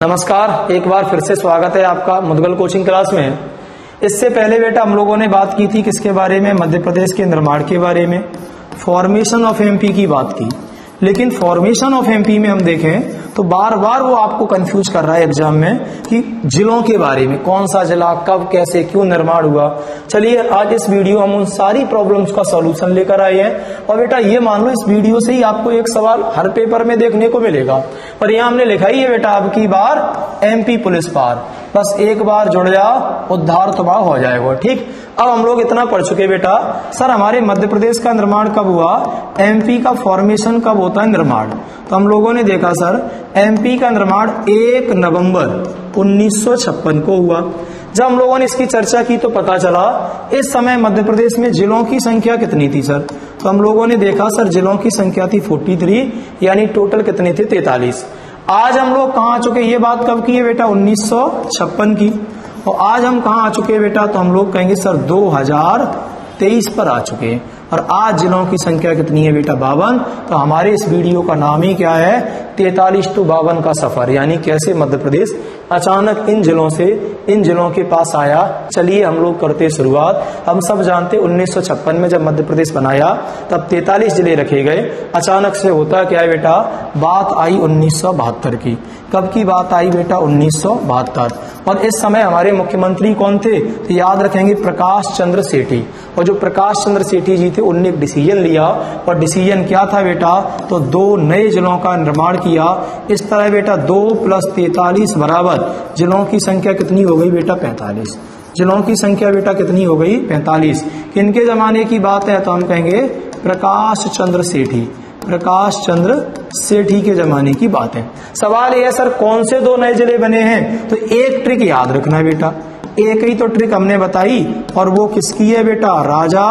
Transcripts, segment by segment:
नमस्कार, एक बार फिर से स्वागत है आपका मुदगल कोचिंग क्लास में। इससे पहले बेटा हम लोगों ने बात की थी किसके बारे में, मध्य प्रदेश के निर्माण के बारे में, फॉर्मेशन ऑफ एमपी की बात की। लेकिन फॉर्मेशन ऑफ एमपी में हम देखें तो बार बार वो आपको कंफ्यूज कर रहा है एग्जाम में कि जिलों के बारे में, कौन सा जिला कब कैसे क्यों निर्माण हुआ। चलिए आज इस वीडियो हम उन सारी प्रॉब्लम्स का सॉल्यूशन लेकर आए हैं। और बेटा ये मान लो इस वीडियो से ही आपको एक सवाल हर पेपर में देखने को मिलेगा। पर यहाँ हमने लिखा ही है बेटा, अब की बार एमपी पुलिस पार, बस एक बार जुड़ जा उद्धार तुम्हारा हो जाएगा। ठीक, अब हम लोग इतना पढ़ चुके बेटा, सर हमारे मध्य प्रदेश का निर्माण कब हुआ, एमपी का फॉर्मेशन कब होता है निर्माण। तो हम लोगों ने देखा सर एमपी का निर्माण 1 नवंबर 1956 को हुआ। जब हम लोगों ने इसकी चर्चा की तो पता चला इस समय मध्य प्रदेश में जिलों की संख्या कितनी थी सर। तो हम लोगों ने देखा सर जिलों की संख्या थी 43, यानी टोटल कितने थे 43। आज हम लोग कहाँ आ चुके, ये बात कब की है बेटा 1956 की। और आज हम कहाँ आ चुके हैं बेटा, तो हम लोग कहेंगे सर 2023 पर आ चुके हैं। और आज जिलों की संख्या कितनी है बेटा 52। तो हमारे इस वीडियो का नाम ही क्या है, 43 to 52 का सफर, यानी कैसे मध्य प्रदेश अचानक इन जिलों के पास आया। चलिए हम लोग करते शुरुआत। हम सब जानते 1956 में जब मध्य प्रदेश बनाया तब 43 जिले रखे गए। अचानक से होता क्या है बेटा, बात आई 1972 की। कब की बात आई बेटा 1972। और इस समय हमारे मुख्यमंत्री कौन थे, तो याद रखेंगे प्रकाश चंद्र सेठी। और जो प्रकाश चंद्र सेठी जी थे उनने एक डिसीजन लिया, और डिसीजन क्या था बेटा, तो 2 नए जिलों का निर्माण किया। इस तरह बेटा 2 + 43 बराबर जिलों की संख्या कितनी हो गई बेटा 45। जिलों की संख्या बेटा कितनी हो गई 45। किनके जमाने की बात है, तो हम कहेंगे प्रकाश चंद्र सेठी। प्रकाश चंद्र सेठी के जमाने की बात है। सवाल यह है सर कौन से 2 नए जिले बने हैं, तो एक ट्रिक याद रखना बेटा, एक ही तो ट्रिक हमने बताई, और वो किसकी है बेटा, राजा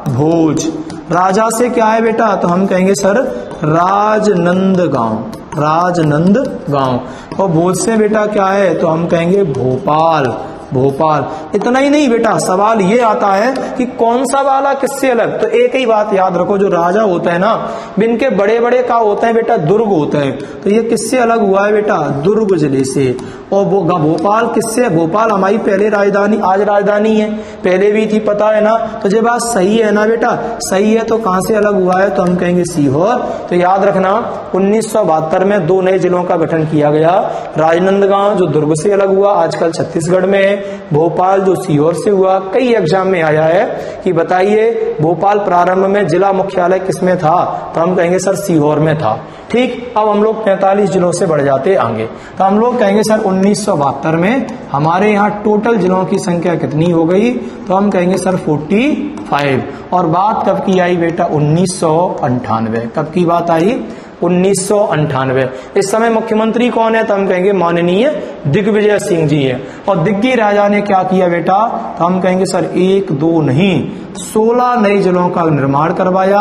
भोज। राजा से क्या है बेटा, तो हम कहेंगे सर राजनंदगांव। राजनंदगांव। और भोज से बेटा क्या है, तो हम कहेंगे भोपाल। भोपाल। इतना ही नहीं बेटा, सवाल ये आता है कि कौन सा वाला किससे अलग। तो एक ही बात याद रखो, जो राजा होता है ना, इनके बड़े बड़े का होता है बेटा दुर्ग होता है। तो ये किससे अलग हुआ है बेटा, दुर्ग जिले से। और भोपाल किससे, भोपाल हमारी पहले राजधानी, आज राजधानी है, पहले भी थी, पता है ना। तो जब बात सही है ना बेटा, सही है, तो कहां से अलग हुआ है, तो हम कहेंगे सीहोर। तो याद रखना 1972 में 2 नए जिलों का गठन किया गया। राजनंदगांव जो दुर्ग से अलग हुआ, आजकल छत्तीसगढ़ में है। भोपाल जो सीहोर से हुआ। कई एग्जाम में आया है कि बताइए भोपाल प्रारंभ में जिला मुख्यालय किसमें था, तो हम कहेंगे सर सीहोर में था। ठीक, अब हम लोग 45 जिलों से बढ़ जाते आगे। तो हम लोग कहेंगे सर 1972 में हमारे यहाँ टोटल जिलों की संख्या कितनी हो गई, तो हम कहेंगे सर 45। और बात कब की आई बेटा 1998। कब की बात आई 1998। इस समय मुख्यमंत्री कौन है, तो हम कहेंगे माननीय दिग्विजय सिंह जी है। और दिग्गी राजा ने क्या किया बेटा, तो हम कहेंगे सर 1 2 नहीं 16 नए जिलों का निर्माण करवाया।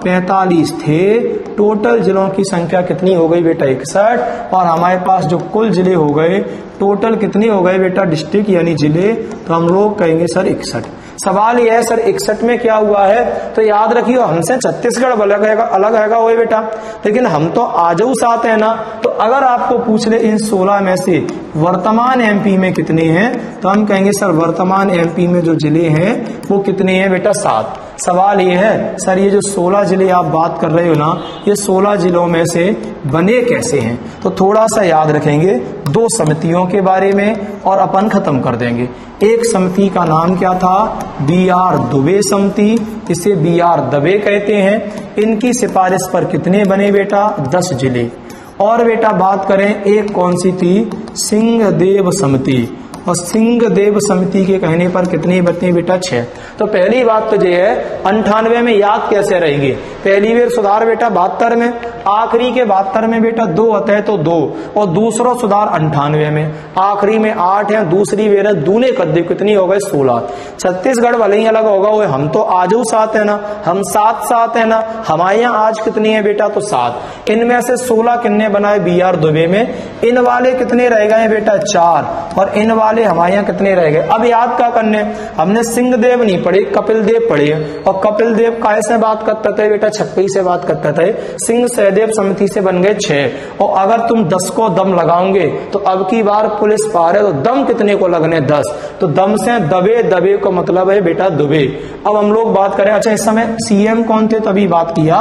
45 थे, टोटल जिलों की संख्या कितनी हो गई बेटा 61। और हमारे पास जो कुल जिले हो गए, टोटल कितने हो गए बेटा डिस्ट्रिक्ट यानी जिले, तो हम लोग कहेंगे सर 61। सवाल यह है सर 61 में क्या हुआ है, तो याद रखिए हमसे छत्तीसगढ़ अलग हैगा वो बेटा, लेकिन हम तो आजू साथ है ना। तो अगर आपको पूछ ले इन 16 में से वर्तमान एमपी में कितने हैं, तो हम कहेंगे सर वर्तमान एमपी में जो जिले हैं वो कितने हैं बेटा 7। सवाल ये है सर ये जो 16 जिले आप बात कर रहे हो ना, ये 16 जिलों में से बने कैसे हैं, तो थोड़ा सा याद रखेंगे 2 समितियों के बारे में और अपन खत्म कर देंगे। एक समिति का नाम क्या था, BR दुबे समिति, इसे BR दबे कहते हैं। इनकी सिफारिश पर कितने बने बेटा 10 जिले। और बेटा बात करें एक कौन सी थी, सिंहदेव समिति। और सिंहदेव समिति के कहने पर कितने बचे बेटा 6। तो पहली बात तो ये है 98 में याद कैसे रहेंगे, पहली बार सुधार बेटा 72 में, आखिरी के 72 में बेटा 2 अतः तो 2, और दूसरा सुधार 98 में, आखिरी में 8 है, दूसरी बेर दूने कद्दे कितनी हो गए 16। छत्तीसगढ़ भले ही अलग होगा, वो हम तो आजू साथ है ना, हम 7 है ना, हमारे यहाँ आज कितनी है बेटा तो 7। इनमें से 16 कितने बनाए BR दुबे में, इन वाले कितने रह गए बेटा 4, और इन वाले हमारे यहाँ कितने रह गए। अब याद क्या करने, हमने सिंहदेव नहीं पढ़े, कपिल देव पढ़े। और कपिल देव कैसे बात करते थे बेटा, छप्पई से बात करते थे। सिंह से सहदेव समिति से बन गए 6, और अगर तुम 10 को दम लगाओगे तो अब की बार पुलिस पार है, तो दम कितने को लगने 10, तो दम से दबे, दबे को मतलब है बेटा दुबे। अब हम लोग बात करें, अच्छा इस समय सीएम कौन थे, तभी बात किया,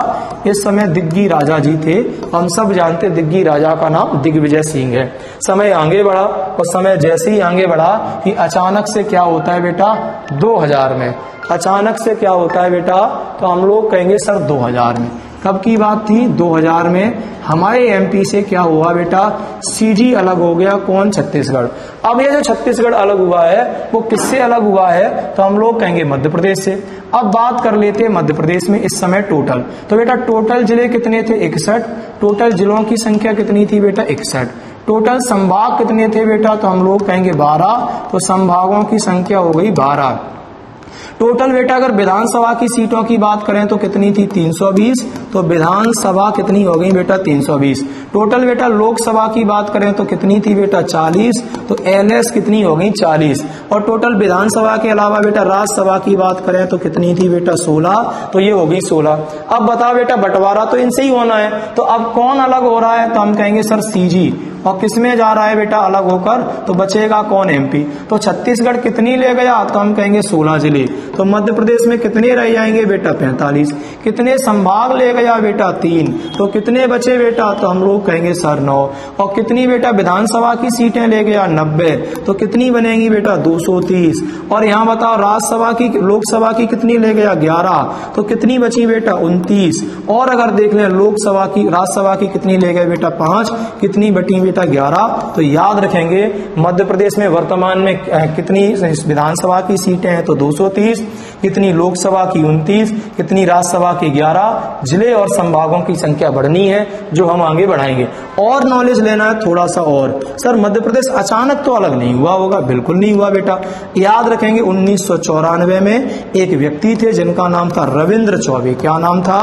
इस समय दिग्गी राजा जी थे। हम सब जानते दिग्गी राजा का नाम दिग्विजय सिंह है। समय आगे बढ़ा, और समय जैसे ही आगे बढ़ा कि अचानक से क्या होता है बेटा 2000 में, अचानक से क्या होता है बेटा, तो हम लोग कहेंगे सर 2000 में। कब की बात थी, 2000 में हमारे एमपी से क्या हुआ बेटा, सीजी अलग हो गया, कौन, छत्तीसगढ़। अब ये जो छत्तीसगढ़ अलग हुआ है वो किससे अलग हुआ है, तो हम लोग कहेंगे मध्य प्रदेश से। अब बात कर लेते हैं मध्य प्रदेश में इस समय टोटल, तो बेटा टोटल जिले कितने थे, 61। टोटल जिलों की संख्या कितनी थी बेटा, 61। टोटल संभाग कितने थे बेटा, तो हम लोग कहेंगे 12, तो संभागों की संख्या हो गई 12। टोटल बेटा अगर विधानसभा की सीटों की बात करें तो कितनी थी, 320, तो विधानसभा कितनी हो गई बेटा, 320। टोटल बेटा लोकसभा की बात करें तो कितनी थी बेटा, 40, तो एलएस कितनी हो गई, 40। और टोटल विधानसभा के अलावा बेटा राज्यसभा की बात करें तो कितनी थी बेटा, 16, तो ये हो गई 16। अब बताओ बेटा बंटवारा तो इनसे ही होना है, तो अब कौन अलग हो रहा है, तो हम कहेंगे सर सीजी, और किसमें जा रहा है बेटा अलग होकर, तो बचेगा कौन, एमपी। तो छत्तीसगढ़ कितनी ले गया, तो हम कहेंगे 16 जिले। तो मध्य प्रदेश में कितने रह जाएंगे बेटा, 45। कितने संभाग ले गया बेटा, 3, तो कितने बचे बेटा, तो हम लोग कहेंगे सर 9। और कितनी बेटा विधानसभा की सीटें ले गया, 90, तो कितनी बनेगी बेटा, 230। और यहाँ बताओ राज्यसभा की, लोकसभा की कितनी ले गया, 11, तो कितनी बची बेटा, 29। और अगर देख लें लोकसभा की, राज्यसभा की कितनी ले गए बेटा, 5, कितनी बटी बेटा, 11। तो याद रखेंगे मध्य प्रदेश में वर्तमान में कितनी विधानसभा की सीटें हैं, तो 230, कितनी लोकसभा की 29, कितनी राज्यसभा की 11। जिले और संभागों की संख्या बढ़नी है, जो हम आगे बढ़ाएंगे। और नॉलेज लेना है थोड़ा सा, और सर मध्य प्रदेश अचानक तो अलग नहीं हुआ होगा, बिल्कुल नहीं हुआ बेटा। याद रखेंगे 1994 में एक व्यक्ति थे जिनका नाम था रविंद्र चौबे। क्या नाम था,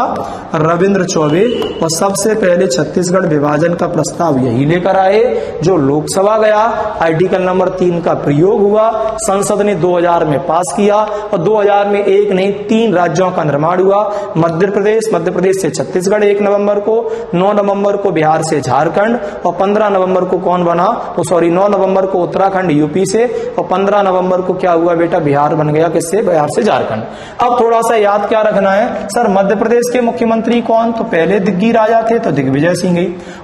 रविंद्र चौबे। और सबसे पहले छत्तीसगढ़ विभाजन का प्रस्ताव यही लेकर आए, जो लोकसभा गया, आर्टिकल नंबर 3 का प्रयोग हुआ, संसद ने 2000 में पास किया, और 2000 में एक नहीं 3 राज्यों का निर्माण हुआ। मध्य प्रदेश से छत्तीसगढ़ 1 नवंबर को, 9 नवंबर को बिहार से झारखंड, और 15 नवंबर को कौन बना, 9 नवंबर को उत्तराखंड यूपी से, और 15 नवंबर को क्या हुआ बेटा, बिहार बन गया, किससे, बिहार से झारखंड। अब थोड़ा सा याद क्या रखना है, सर मध्य प्रदेश के मुख्यमंत्री कौन, तो पहले दिग्गी राजा थे, तो दिग्विजय सिंह।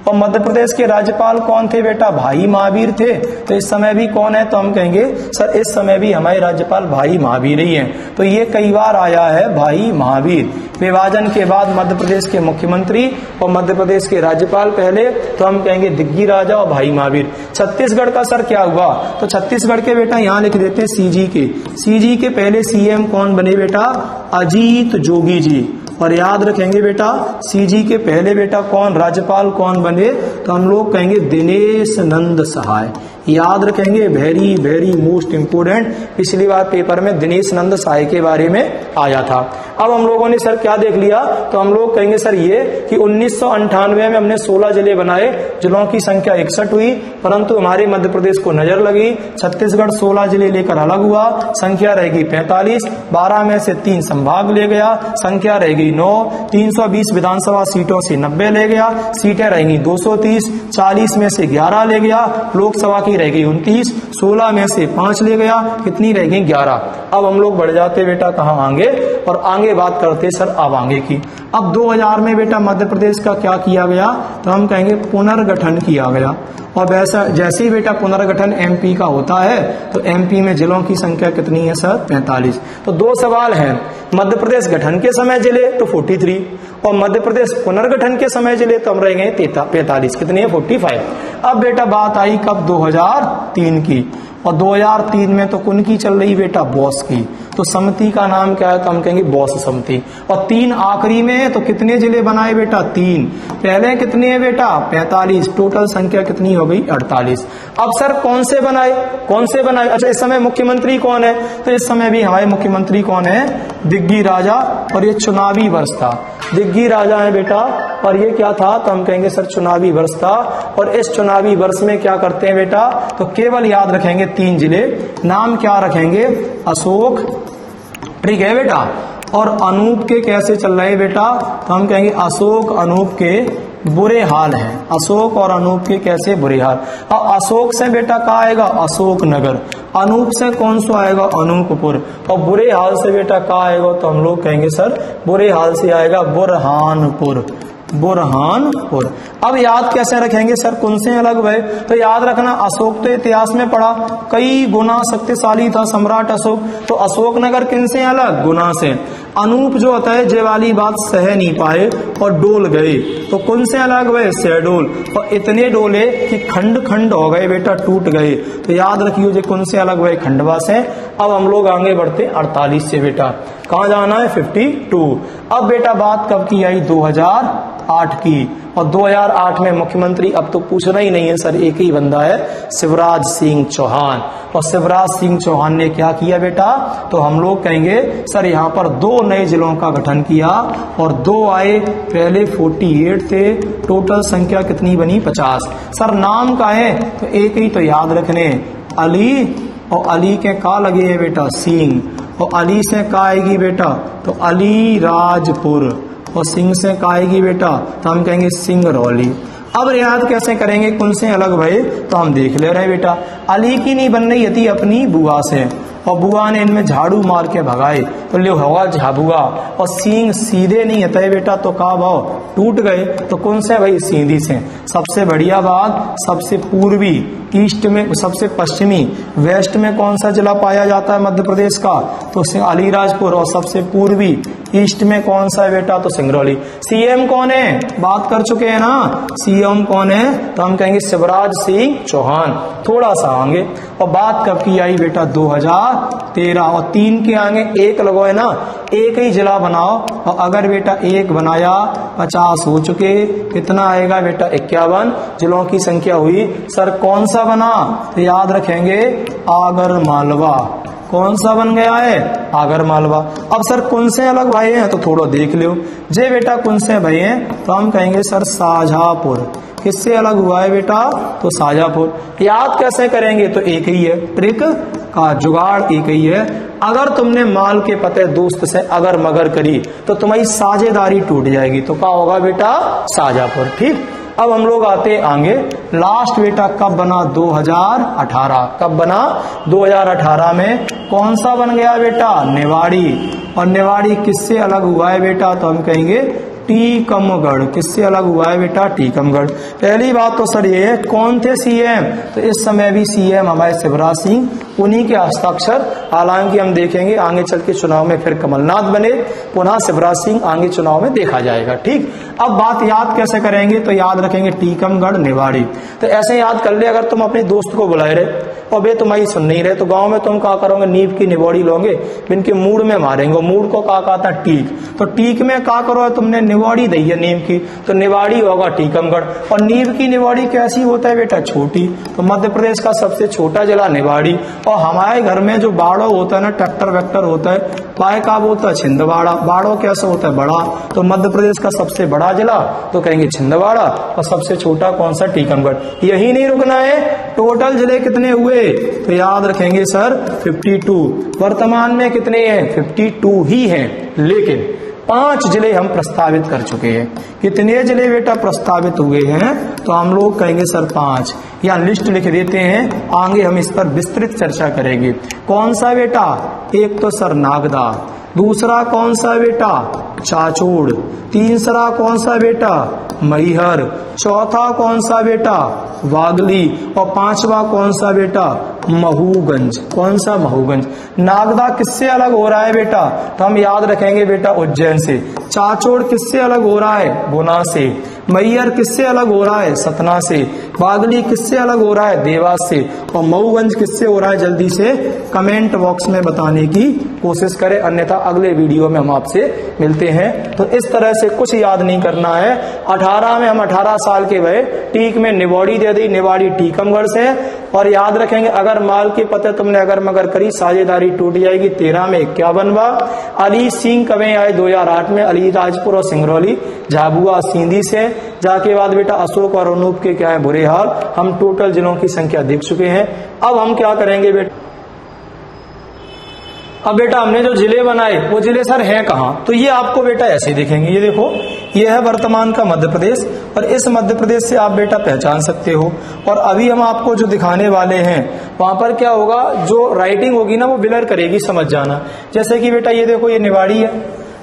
और मध्य प्रदेश के राज्यपाल कौन थे बेटा, भाई महावीर थे। तो इस समय भी कौन है, तो हम कहेंगे सर इस समय भी हमारे राज्यपाल भाई महावीर ही हैं। तो ये कई बार आया है भाई महावीर। विभाजन के बाद मध्य प्रदेश के मुख्यमंत्री और मध्य प्रदेश के राज्यपाल पहले, तो हम कहेंगे दिग्गी राजा और भाई महावीर। छत्तीसगढ़ का सर क्या हुआ, तो छत्तीसगढ़ के बेटा यहाँ लिख देते हैं सीजी के पहले सीएम कौन बने बेटा, अजीत जोगी जी। और याद रखेंगे बेटा सीजी के पहले बेटा कौन, राज्यपाल कौन बने, तो हम लोग कहेंगे दिनेश नंद सहाय। याद रखेंगे, वेरी वेरी मोस्ट इंपोर्टेंट, पिछली बार पेपर में दिनेश नंद सहाय के बारे में आया था। अब हम लोगों ने सर क्या देख लिया, तो हम लोग कहेंगे सर ये कि 1998 में हमने 16 जिले बनाए, जिलों की संख्या 61 हुई, परंतु हमारे मध्य प्रदेश को नजर लगी, छत्तीसगढ़ 16 जिले लेकर अलग हुआ, संख्या रहेगी 45, 12 में से 3 संभाग ले गया, संख्या रहेगी 9, 320 विधानसभा सीटों से 90 ले गया, सीटें रहेंगी 230, 40 में से 11 ले गया, लोकसभा की रहेगी 29, 16 में से 5 ले गया, कितनी रहेगी 11। अब हम लोग बढ़ जाते बेटा कहाँ, आगे, और आगे बात करते सर अब आगे की। अब 2000 में बेटा मध्य प्रदेश का क्या किया गया, तो हम कहेंगे पुनर्गठन किया गया। और वैसा जैसे ही बेटा पुनर्गठन एमपी का होता है, तो एमपी में जिलों की संख्या कितनी है सर, 45। तो 2 सवाल हैं, मध्य प्रदेश गठन के समय जिले तो 43, और मध्य प्रदेश पुनर्गठन के समय जिले तो हम रह गए 45, कितनी है 45। अब बेटा बात आई कब, 2003 की, और 2003 में तो कौन की चल रही बेटा, बॉस की। तो समिति का नाम क्या है, तो हम कहेंगे बॉस समिति। और 3 आखिरी में है, तो कितने जिले बनाए बेटा, 3। पहले कितने है बेटा, 45, टोटल संख्या कितनी हो गई, 48। अब सर कौन से बनाए, अच्छा इस समय मुख्यमंत्री कौन है, तो इस समय भी हमारे मुख्यमंत्री कौन है, दिग्गी राजा, और ये चुनावी वर्ष था, दिग्गी राजा है बेटा, और ये क्या था, तो हम कहेंगे सर चुनावी वर्ष था। और इस चुनावी वर्ष में क्या करते हैं बेटा, तो केवल याद रखेंगे 3 जिले, नाम क्या रखेंगे, अशोक, ठीक है बेटा, और अनूप के कैसे चल रहे बेटा, तो हम कहेंगे अशोक अनूप के बुरे हाल हैं। अशोक और अनूप के कैसे बुरे हाल। अब अशोक से बेटा कहाँ आएगा, अशोक नगर। अनूप से कौन सा आएगा, अनूपपुर। और बुरे हाल से बेटा कहाँ आएगा, तो हम लोग कहेंगे सर बुरे हाल से आएगा बुरहानपुर, बुरहानपुर। अब याद कैसे रखेंगे सर, कौन से अलग भय। तो याद रखना अशोक तो इतिहास में पढ़ा, कई गुना शक्तिशाली था सम्राट अशोक। तो अशोक नगर किन से अलग, गुना से। अनूप जो होता है जे वाली बात सह नहीं पाए और डोल गए, तो कौन से अलग हुए, शहडोल। और इतने डोले कि खंड खंड हो गए बेटा, टूट गए। तो याद रखियो जे कौन से अलग हुए, खंडवा से। अब हम लोग आगे बढ़ते 48 से बेटा, कहाँ जाना है, 52। अब बेटा बात कब की आई, 2008 की। और 2008 में मुख्यमंत्री अब तो पूछना ही नहीं है सर, एक ही बंदा है, शिवराज सिंह चौहान। और शिवराज सिंह चौहान ने क्या किया बेटा, तो हम लोग कहेंगे सर यहाँ पर 2 नए जिलों का गठन किया और 2 आए, पहले 48 थे, टोटल संख्या कितनी बनी, 50। सर नाम का है तो एक ही तो याद रखने, अली। और अली के का लगे है बेटा, सिंह। और अली से का आएगी बेटा, तो अली राजपुर। और सिंह से का आएगी बेटा, तो हम कहेंगे सिंगरौली। अब याद कैसे करेंगे, कौन से अलग भय, तो हम देख ले रहे हैं बेटा। अली की नहीं बन रही थी अपनी बुआ से, और बुआ ने इनमें झाड़ू मार के भगाए, तो ले हवा झाबुआ। और सींग सीधे नहीं हते बेटा, तो का भाव टूट गए। तो कौन से भाई, सीधी से। सबसे बढ़िया बात, सबसे पूर्वी ईस्ट में, सबसे पश्चिमी वेस्ट में कौन सा जिला पाया जाता है मध्य प्रदेश का, तो अलीराजपुर। और सबसे पूर्वी ईस्ट में कौन सा है बेटा, तो सिंगरौली। सीएम कौन है, बात कर चुके हैं ना, सीएम कौन है, तो हम कहेंगे शिवराज सिंह चौहान। थोड़ा सा आगे। और बात कब की आई बेटा, 2013। और 3 के आगे 1 लगो है ना, एक ही जिला बनाओ। और अगर बेटा 1 बनाया, 50 हो चुके, कितना आएगा बेटा, 51 जिलों की संख्या हुई। सर कौन सा बना, तो याद रखेंगे आगर मालवा। कौन सा बन गया है, आगर मालवा। अब सर कौन से अलग भाई हैं, तो थोड़ा देख लो जे बेटा, कौन से भाई हैं, तो हम कहेंगे सर शाहजहांपुर। किससे अलग हुआ है बेटा, तो शाहजहांपुर। याद कैसे करेंगे, तो एक ही है, ट्रिक का जुगाड़ एक ही है। अगर तुमने माल के पते दोस्त से अगर मगर करी, तो तुम्हारी साझेदारी टूट जाएगी, तो क्या होगा बेटा, शाहजहांपुर। ठीक। अब हम लोग आते आगे, लास्ट बेटा कब बना, 2018। कब बना, 2018 में कौन सा बन गया बेटा, निवाड़ी। और निवाड़ी किससे अलग हुआ है बेटा, तो हम कहेंगे टीकमगढ़। किससे अलग हुआ है बेटा, टीकमगढ़। पहली बात तो सर ये है, कौन थे सीएम, तो इस समय भी सीएम हमारे शिवराज सिंह, उन्हीं के हस्ताक्षर। हालांकि हम देखेंगे आगे चल के चुनाव में फिर कमलनाथ बने, पुनः शिवराज सिंह आगे चुनाव में देखा जाएगा। ठीक। अब बात याद कैसे करेंगे, तो याद रखेंगे टीकमगढ़ निवाड़ी। तो ऐसे याद कर ले, अगर तुम अपने दोस्त को बुलाए रहे और वे तुम्हारी सुन नहीं रहे, तो गांव में तुम क्या करोगे, नींव की निवाड़ी लोगे, इनके मूड में मारेंगे। मूड को क्या कहता है, टीक। तो टीक में क्या करो, तुमने निवाड़ी दी है नीम की, तो निवाड़ी होगा टीकमगढ़। और नीम की निवाड़ी कैसी होता है बेटा, छोटी। तो मध्य प्रदेश का सबसे छोटा जिला निवाड़ी। और हमारे घर में जो बाड़ो होता है ना, ट्रैक्टर वैक्टर होता है, पाए का होता है छिंदवाड़ा। बाड़ो कैसा होता है, बड़ा। तो मध्य प्रदेश का सबसे बड़ा जिला तो कहेंगे छिंदवाड़ा, और सबसे छोटा कौन सा, टीकमगढ़। यही नहीं रुकना है, टोटल जिले कितने हुए, तो याद रखेंगे सर 52। वर्तमान में कितने हैं, 52 ही हैं, लेकिन 5 जिले हम प्रस्तावित कर चुके हैं। कितने जिले बेटा प्रस्तावित हुए हैं, तो हम लोग कहेंगे सर 5। या लिस्ट लिख देते हैं, आगे हम इस पर विस्तृत चर्चा करेंगे। कौन सा बेटा, एक तो सर नागदा, दूसरा कौन सा बेटा, चाचोड़, तीसरा कौन सा बेटा, मैहर, चौथा कौन सा बेटा, वागली, और 5वां कौन सा बेटा, महूगंज। कौन सा, महूगंज। नागदा किससे अलग हो रहा है बेटा, तो हम याद रखेंगे बेटा उज्जैन से। चाचोड़ किससे अलग हो रहा है, गुना से। मैहर किससे अलग हो रहा है, सतना से। वागली किससे अलग हो रहा है, देवास से। और महूगंज किससे हो रहा है, जल्दी से कमेंट बॉक्स में बताने की कोशिश करें, अन्यथा अगले वीडियो में हम आपसे मिलते हैं। तो इस तरह से कुछ याद नहीं करना है। 18 में हम 18 साल के भय, टीक में निवाड़ी दे दी, निवाड़ी टीकमगढ़ से। और याद रखेंगे अगर माल के पते तुमने अगर मगर करी, साझेदारी टूट जाएगी। 13 में 51वां। अली सिंह कवे आए 2008 में, अलीराजपुर और सिंगरौली। झाबुआ सींधी से। जाके बाद बेटा अशोक और अनूप के क्या है बुरे हाल। हम टोटल जिलों की संख्या देख चुके हैं। अब हम क्या करेंगे बेटा, अब बेटा हमने जो जिले बनाए वो जिले सर हैं कहाँ, तो ये आपको बेटा ऐसे दिखेंगे। ये देखो, ये है वर्तमान का मध्य प्रदेश, और इस मध्य प्रदेश से आप बेटा पहचान सकते हो। और अभी हम आपको जो दिखाने वाले हैं वहां पर क्या होगा, जो राइटिंग होगी ना वो ब्लर करेगी, समझ जाना। जैसे कि बेटा ये देखो, ये निवाड़ी है,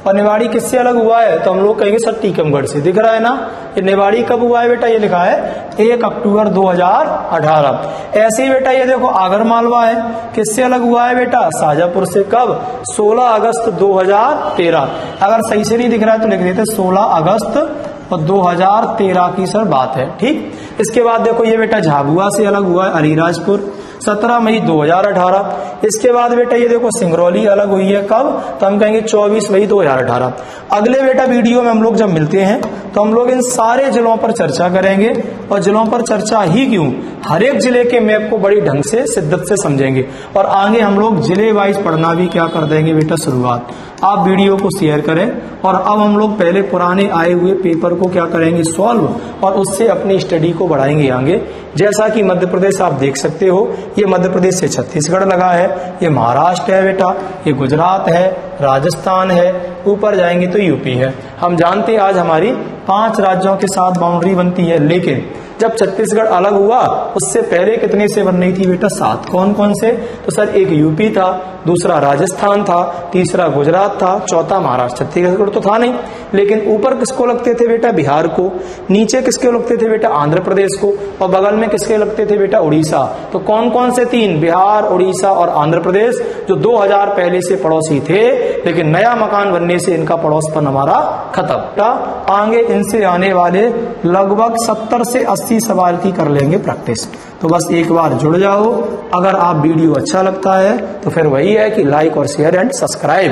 और निवाड़ी किससे अलग हुआ है, तो हम लोग कहेंगे सर टीकमगढ़ से। दिख रहा है ना, ये निवाड़ी कब हुआ है बेटा, ये लिखा है 1 अक्टूबर 2018। ऐसे ही बेटा ये देखो आगर मालवा है, किससे अलग हुआ है बेटा, शाजापुर से। कब, 16 अगस्त 2013। अगर सही से नहीं दिख रहा है तो लिख देते 16 अगस्त और 2013 की सर बात है, ठीक। इसके बाद देखो ये बेटा झाबुआ से अलग हुआ है, अलीराजपुर, 17 मई 2018। इसके बाद बेटा ये देखो सिंगरौली अलग हुई है, कब, तो हम कहेंगे 24 मई 2018। अगले बेटा वीडियो में हम लोग जब मिलते हैं तो हम लोग इन सारे जिलों पर चर्चा करेंगे, और जिलों पर चर्चा ही क्यों, हर एक जिले के मैप को बड़ी ढंग से शिद्दत से समझेंगे, और आगे हम लोग जिले वाइज पढ़ना भी क्या कर देंगे बेटा, शुरुआत। आप वीडियो को शेयर करें, और अब हम लोग पहले पुराने आए हुए पेपर को क्या करेंगे, सॉल्व, और उससे अपनी स्टडी को बढ़ाएंगे आगे। जैसा कि मध्य प्रदेश आप देख सकते हो, ये मध्य प्रदेश से छत्तीसगढ़ लगा है, ये महाराष्ट्र है बेटा, ये गुजरात है, राजस्थान है, ऊपर जाएंगे तो यूपी है। हम जानते हैं आज हमारी 5 राज्यों के साथ बाउंड्री बनती है, लेकिन जब छत्तीसगढ़ अलग हुआ उससे पहले कितने से बन रही थी बेटा, 7। कौन कौन से, तो सर एक यूपी था, दूसरा राजस्थान था, तीसरा गुजरात था, चौथा महाराष्ट्र। छत्तीसगढ़ तो था नहीं, लेकिन ऊपर किसको लगते थे बेटा, बिहार को, नीचे किसके लगते थे बेटा, आंध्र प्रदेश को, और बगल में किसके लगते थे बेटा, उड़ीसा। तो कौन कौन से 3, बिहार, उड़ीसा और आंध्र प्रदेश, जो 2000 पहले से पड़ोसी थे, लेकिन नया मकान बनने से इनका पड़ोसपन हमारा खत्म। आगे इनसे आने वाले लगभग 70 से 80 सवाल की कर लेंगे प्रैक्टिस। तो बस एक बार जुड़ जाओ। अगर आप वीडियो अच्छा लगता है तो फिर वही है कि लाइक और शेयर एंड सब्सक्राइब।